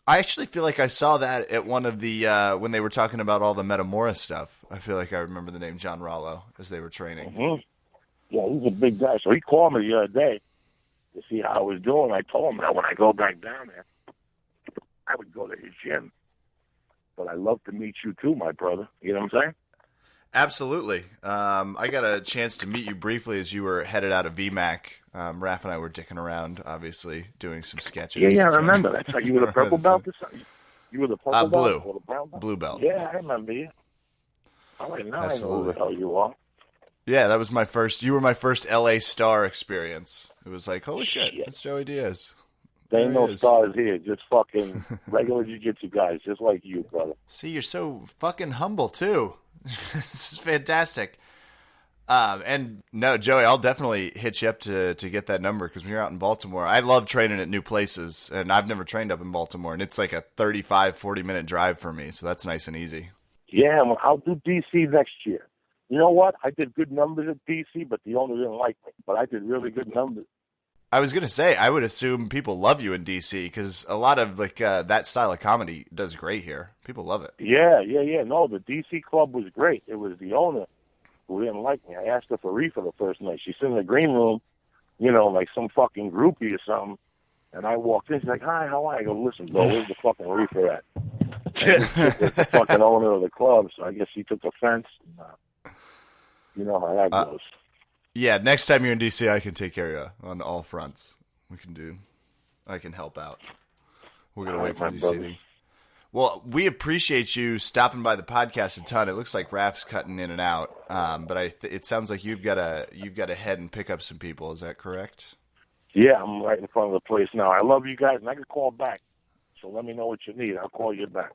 I actually feel like I saw that at one of the when they were talking about all the Metamoris stuff. I feel like I remember the name John Rollo as they were training. Mm-hmm. Yeah, he's a big guy. So he called me the other day to see how I was doing. I told him that when I go back down there, I would go to his gym. But I'd love to meet you too, my brother. You know what I'm saying? Absolutely. I got a chance to meet you briefly as you were headed out of VMAC. Raf and I were dicking around, obviously, doing some sketches. Yeah, I remember. That's how you were the purple belt or something? You were the purple blue. belt or the brown belt? Blue belt. Yeah, I remember you. All right, now Absolutely. I know who the hell you are. Yeah, that was you were my first LA Star experience. It was like, holy shit, Shit. it's Joey Diaz. There ain't There he no is. stars here, just fucking regular jiu-jitsu guys, just like you, brother. See, you're so fucking humble, too. This is fantastic. And no, Joey, I'll definitely hit you up to get that number, because when you're out in Baltimore, I love training at new places, and I've never trained up in Baltimore, and it's like a 35, 40-minute drive for me, so that's nice and easy. Yeah, well, I'll do DC next year. You know what? I did good numbers at DC, but the owner didn't like me. But I did really good numbers. I was going to say, I would assume people love you in D.C. because a lot of like that style of comedy does great here. People love it. Yeah. No, the DC club was great. It was the owner who didn't like me. I asked her for reefer the first night. She's in the green room, you know, like some fucking groupie or something. And I walked in. She's like, "Hi, how are you?" I go, "Listen, bro, where's the fucking reefer at?" And this was the fucking owner of the club, so I guess he took offense. You know how that goes. Yeah, next time you're in D.C., I can take care of you on all fronts. I can help out. We're going to wait for the DC thing. Well, we appreciate you stopping by the podcast a ton. It looks like Raf's cutting in and out, but it sounds like you've got to head and pick up some people. Is that correct? Yeah, I'm right in front of the place now. I love you guys, and I can call back. So let me know what you need. I'll call you back.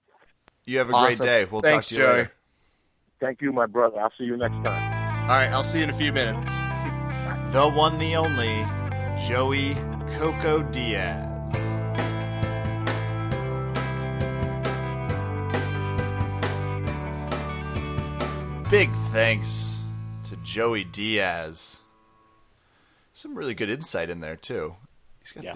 You have a Awesome. great day. We'll Thanks, talk to you Joey. later. Thank you, my brother. I'll see you next time. All right, I'll see you in a few minutes. The one, the only, Joey Coco Diaz. Big thanks to Joey Diaz. Some really good insight in there, too. He's got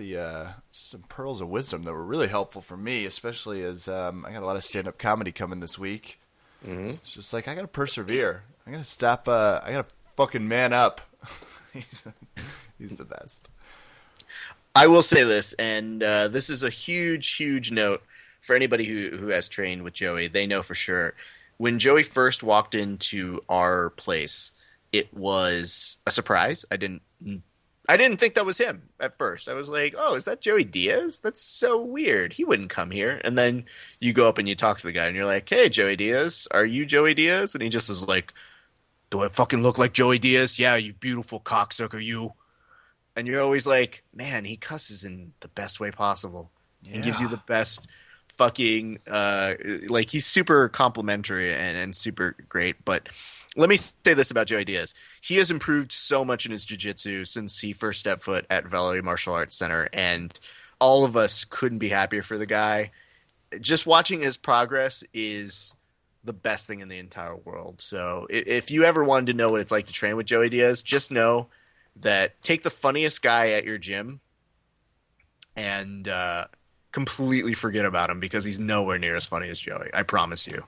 some pearls of wisdom that were really helpful for me, especially as I got a lot of stand-up comedy coming this week. Mm-hmm. It's just like, I got to persevere. I got to stop. I got to fucking man up. He's the best. I will say this, and this is a huge, huge note for anybody who has trained with Joey. They know for sure. When Joey first walked into our place, it was a surprise. I didn't think that was him at first. I was like, oh, is that Joey Diaz? That's so weird. He wouldn't come here. And then you go up and you talk to the guy, and you're like, hey, Joey Diaz, are you Joey Diaz? And he just is like, do I fucking look like Joey Diaz? Yeah, you beautiful cocksucker, you. And you're always like, man, he cusses in the best way possible and gives you the best fucking like, he's super complimentary and super great. But let me say this about Joey Diaz. He has improved so much in his jiu-jitsu since he first stepped foot at Valley Martial Arts Center, and all of us couldn't be happier for the guy. Just watching his progress is the best thing in the entire world. So if you ever wanted to know what it's like to train with Joey Diaz, just know that take the funniest guy at your gym and completely forget about him, because he's nowhere near as funny as Joey. I promise you.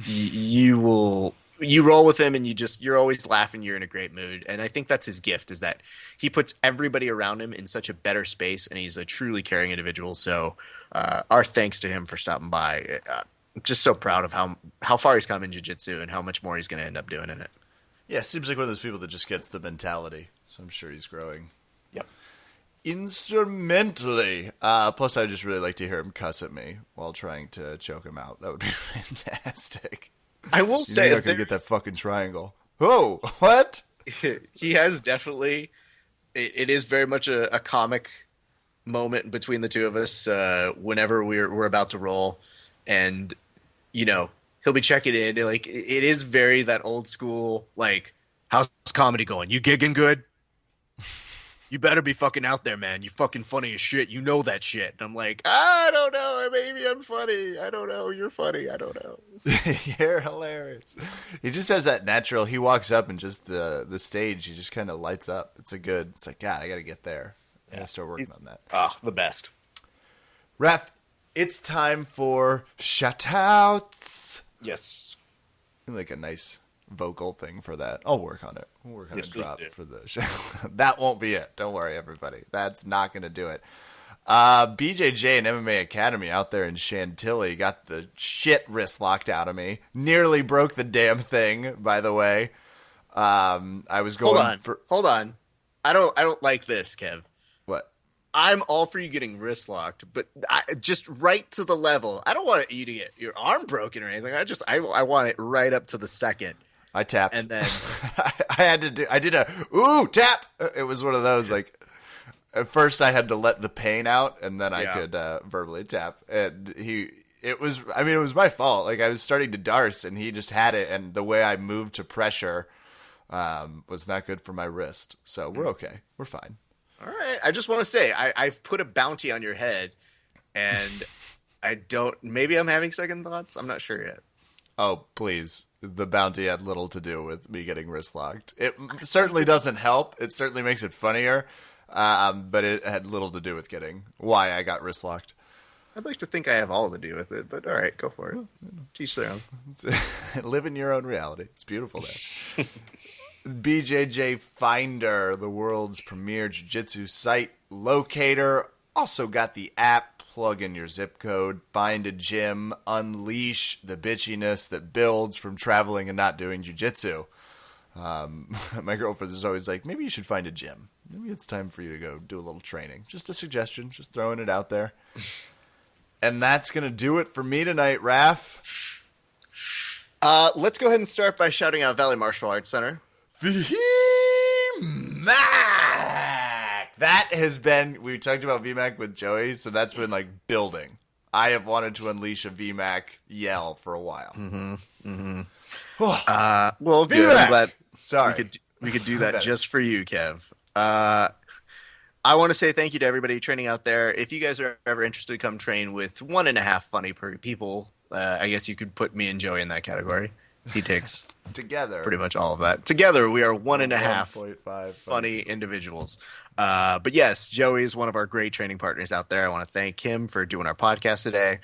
You roll with him and you're always laughing. You're in a great mood. And I think that's his gift, is that he puts everybody around him in such a better space, and he's a truly caring individual. So our thanks to him for stopping by. Just so proud of how far he's come in jiu-jitsu and how much more he's going to end up doing in it. Yeah, seems like one of those people that just gets the mentality. So I'm sure he's growing. Yep. Instrumentally. Plus, I would just really like to hear him cuss at me while trying to choke him out. That would be fantastic. I will say, you're not going to get that fucking triangle. Oh, what? He has definitely. It is very much a comic moment between the two of us whenever we're about to roll, and he'll be checking in. Like, it is very that old school. Like, how's comedy going? You gigging good? You better be fucking out there, man. You fucking funny as shit. You know that shit. And I'm like, I don't know. Maybe I'm funny. I don't know. You're funny. I don't know. You're hilarious. He just has that natural. He walks up and just the stage, he just kind of lights up. It's like, God, I got to get there. I got to start working on that. Oh, the best. Raf, it's time for shout-outs. Yes. Like a nice vocal thing for that. I'll work on it. We'll work on Yes, a please drop do. for the show. That won't be it. Don't worry, everybody. That's not going to do it. BJJ and MMA Academy out there in Chantilly got the shit wrist locked out of me. Nearly broke the damn thing, by the way. I was going Hold on. I don't like this, Kev. What? I'm all for you getting wrist locked, but just right to the level. I don't want you to get your arm broken or anything. I want it right up to the second. I tapped. And then I did a ooh tap. It was one of those like at first I had to let the pain out and then I could verbally tap. And it was my fault. Like I was starting to darce and he just had it, and the way I moved to pressure was not good for my wrist. So we're okay. We're fine. all right. I just want to say I've put a bounty on your head, and maybe I'm having second thoughts. I'm not sure yet. Oh, please. The bounty had little to do with me getting wrist locked. It certainly doesn't help. It certainly makes it funnier. But it had little to do with why I got wrist locked. I'd like to think I have all to do with it, but all right, go for it. Teach their own. Live in your own reality. It's beautiful there. BJJ Finder, the world's premier jiu-jitsu site locator, also got the app. Plug in your zip code, find a gym, unleash the bitchiness that builds from traveling and not doing jiu-jitsu. My girlfriend is always like, maybe you should find a gym. Maybe it's time for you to go do a little training. Just a suggestion, just throwing it out there. And that's going to do it for me tonight, Raf. Let's go ahead and start by shouting out Valley Martial Arts Center. VMAC! That has been, we talked about VMAC with Joey, so that's been like building. I have wanted to unleash a VMAC yell for a while. Well, good. VMAC! I'm glad Sorry. we could do that just for you, Kev. I want to say thank you to everybody training out there. If you guys are ever interested to come train with 1.5 funny people, I guess you could put me and Joey in that category. He takes Together. pretty much all of that. Together, we are 1.5 1.5 funny individuals. But yes, Joey is one of our great training partners out there. I want to thank him for doing our podcast today.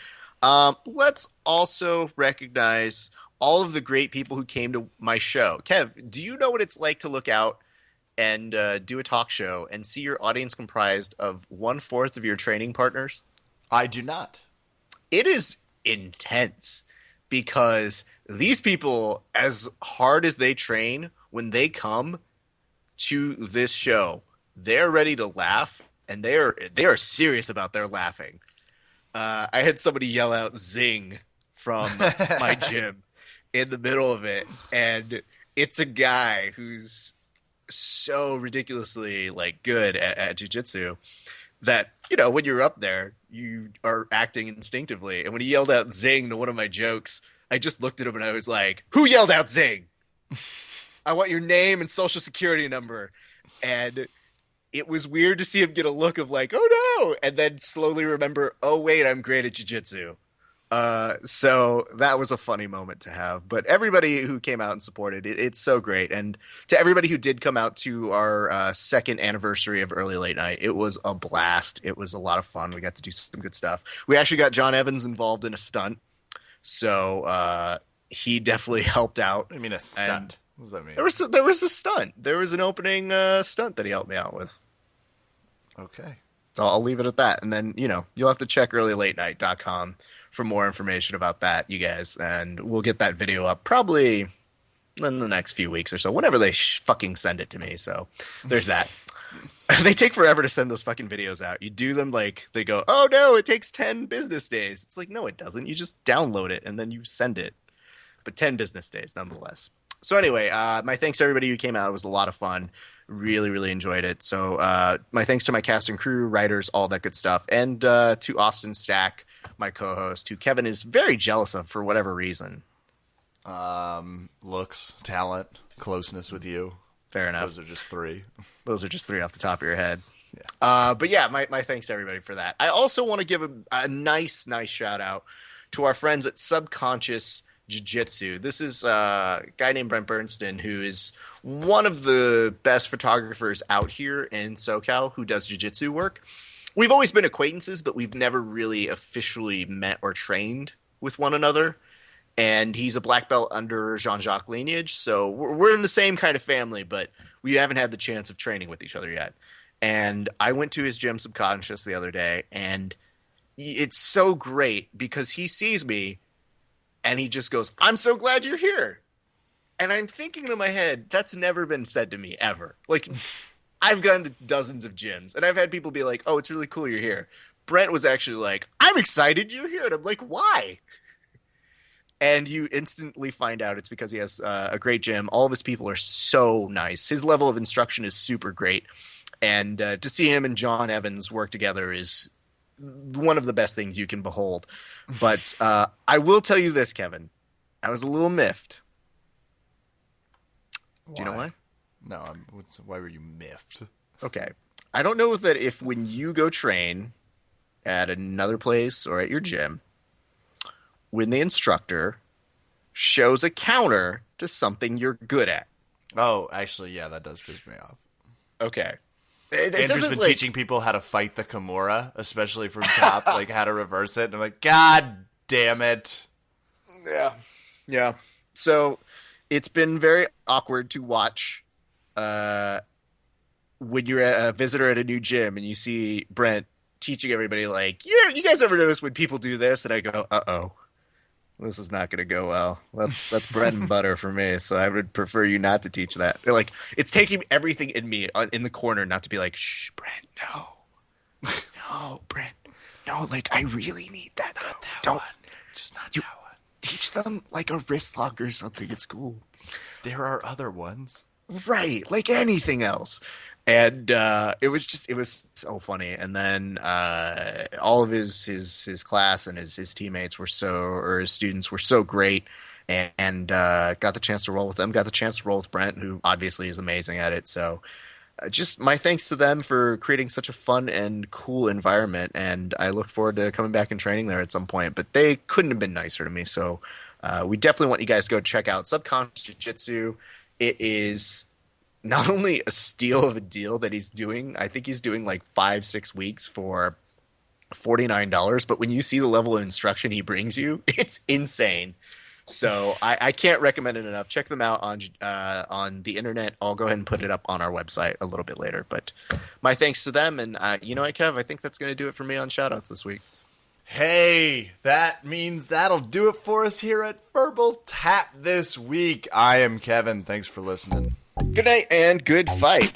Let's also recognize all of the great people who came to my show. Kev, do you know what it's like to look out and do a talk show and see your audience comprised of 1/4 of your training partners? I do not. It is intense because these people, as hard as they train, when they come to this show, they're ready to laugh, and they are serious about their laughing. I had somebody yell out "zing" from my gym in the middle of it, and it's a guy who's so ridiculously like good at jiu-jitsu that, you know, when you're up there, you are acting instinctively. And when he yelled out "zing" to one of my jokes, I just looked at him and I was like, "Who yelled out 'zing'? I want your name and social security number." And it was weird to see him get a look of like, "Oh no," and then slowly remember, "Oh wait, I'm great at jiu-jitsu." So that was a funny moment to have. But everybody who came out and supported it's so great. And to everybody who did come out to our second anniversary of Early Late Night, it was a blast. It was a lot of fun. We got to do some good stuff. We actually got John Evans involved in a stunt. So he definitely helped out. I mean, a stunt. What does that mean? There was a stunt. There was an opening stunt that he helped me out with. Okay. So I'll leave it at that. And then, you know, you'll have to check earlylatenight.com for more information about that, you guys. And we'll get that video up probably in the next few weeks or so, whenever they fucking send it to me. So there's that. They take forever to send those fucking videos out. You do them like they go, "Oh no, it takes 10 business days." It's like, no, it doesn't. You just download it and then you send it. But 10 business days nonetheless. So anyway, my thanks to everybody who came out. It was a lot of fun. Really, really enjoyed it. So my thanks to my cast and crew, writers, all that good stuff. And to Austin Stack, my co-host, who Kevin is very jealous of for whatever reason. Looks, talent, closeness with you. Fair enough. Those are just three. Those are just three off the top of your head. Yeah. But yeah, my thanks to everybody for that. I also want to give a nice shout out to our friends at Subconscious Jiu-Jitsu. This is a guy named Brent Bernstein, who is one of the best photographers out here in SoCal who does jiu-jitsu work. We've always been acquaintances, but we've never really officially met or trained with one another. and he's a black belt under Jean-Jacques lineage. So we're in the same kind of family, but we haven't had the chance of training with each other yet. And I went to his gym subconscious the other day, and it's so great because he sees me and he just goes, "I'm so glad you're here." And I'm thinking in my head, that's never been said to me ever. Like, I've gone to dozens of gyms and I've had people be like, "Oh, it's really cool you're here." Brent was actually like, "I'm excited you're here." And I'm like, "Why?" And you instantly find out it's because he has a great gym. All of his people are so nice. His level of instruction is super great. And to see him and John Evans work together is one of the best things you can behold. But I will tell you this, Kevin. I was a little miffed. Why? Do you know why? No, why were you miffed? Okay. I don't know that if when you go train at another place or at your gym, when the instructor shows a counter to something you're good at. Oh, actually, yeah, that does piss me off. Okay. Andrew's been teaching people how to fight the Kimura, especially from top, like how to reverse it. And I'm like, God damn it. Yeah. Yeah. So it's been very awkward to watch when you're a visitor at a new gym and you see Brent teaching everybody like, "Yeah, you guys ever notice when people do this?" And I go, "Uh-oh. This is not going to go well. That's bread and butter for me, so I would prefer you not to teach that." Like, it's taking everything in me in the corner not to be like, "Shh, Brent, no. No, Brent. No, like, I really need that. Don't. Just not You- that one. Teach them, like, a wrist lock or something at school." There are other ones. Right, like anything else. And it was so funny. And then all of his class and his teammates or his students were so great, and got the chance to roll with them. Got the chance to roll with Brent, who obviously is amazing at it. So just my thanks to them for creating such a fun and cool environment. And I look forward to coming back and training there at some point. But they couldn't have been nicer to me. So we definitely want you guys to go check out Subconscious Jiu-Jitsu. It is not only a steal of a deal that he's doing, I think he's doing like 5-6 weeks for $49, but when you see the level of instruction he brings you, it's insane. So I can't recommend it enough. Check them out on the internet. I'll go ahead and put it up on our website a little bit later. But my thanks to them. And you know what, Kev? I think that's going to do it for me on shoutouts this week. Hey, that means that'll do it for us here at Verbal Tap this week. I am Kevin. Thanks for listening. Good night and good fight.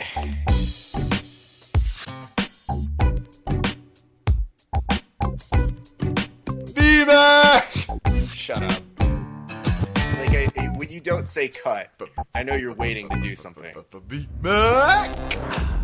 Viva! Shut up. Like, when you don't say cut, I know you're waiting to do something. Viva!